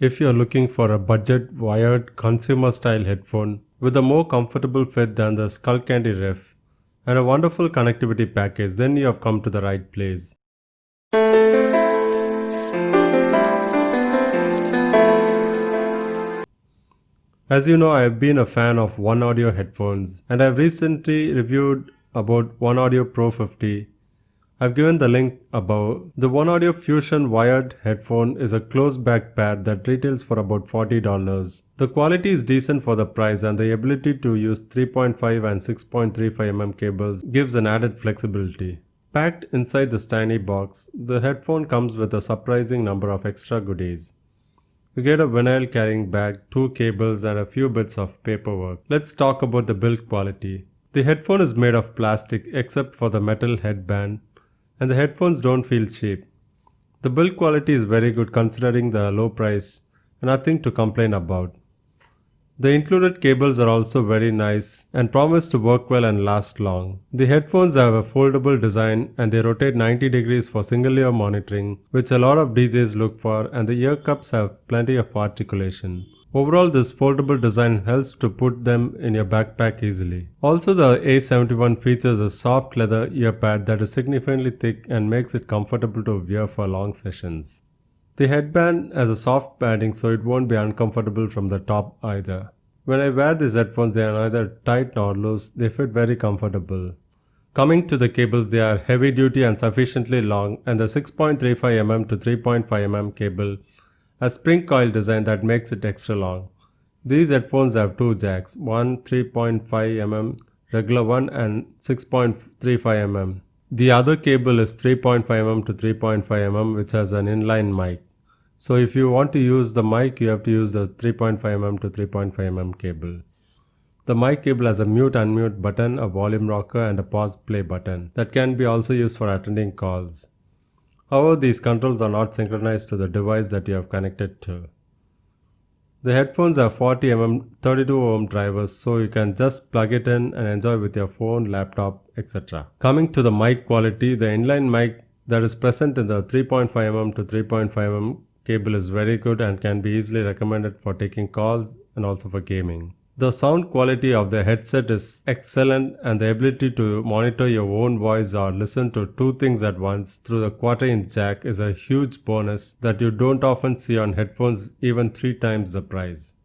If you're looking for a budget wired consumer style headphone with a more comfortable fit than the Skullcandy Riff and a wonderful connectivity package, then you have come to the right place. As you know, I have been a fan of OneOdio headphones and I have recently reviewed about OneOdio Pro 50. I've given the link above. The OneOdio Fusion Wired headphone is a closed back pad that retails for about $40. The quality is decent for the price and the ability to use 3.5 and 6.35mm cables gives an added flexibility. Packed inside this tiny box, the headphone comes with a surprising number of extra goodies. You get a vinyl carrying bag, 2 cables and a few bits of paperwork. Let's talk about the build quality. The headphone is made of plastic except for the metal headband, and the headphones don't feel cheap. The build quality is very good considering the low price and nothing to complain about. The included cables are also very nice and promise to work well and last long. The headphones have a foldable design and they rotate 90 degrees for single ear monitoring, which a lot of DJs look for, and the ear cups have plenty of articulation. Overall, this foldable design helps to put them in your backpack easily. Also, the A71 features a soft leather ear pad that is significantly thick and makes it comfortable to wear for long sessions. The headband has a soft padding so it won't be uncomfortable from the top either. When I wear these headphones, they are neither tight nor loose, they fit very comfortable. Coming to the cables, they are heavy duty and sufficiently long, and the 6.35mm to 3.5mm cable has spring coil design that makes it extra long. These headphones have 2 jacks, one 3.5mm regular one and 6.35mm. The other cable is 3.5mm to 3.5mm which has an inline mic. So if you want to use the mic, you have to use the 3.5mm to 3.5mm cable. The mic cable has a mute unmute button, a volume rocker and a pause play button that can be also used for attending calls. However, these controls are not synchronized to the device that you have connected to. The headphones have 40mm 32 ohm drivers, so you can just plug it in and enjoy with your phone, laptop, etc. Coming to the mic quality, the inline mic that is present in the 3.5mm to 3.5mm cable is very good and can be easily recommended for taking calls and also for gaming. The sound quality of the headset is excellent and the ability to monitor your own voice or listen to 2 things at once through the quarter-inch jack is a huge bonus that you don't often see on headphones even 3 times the price.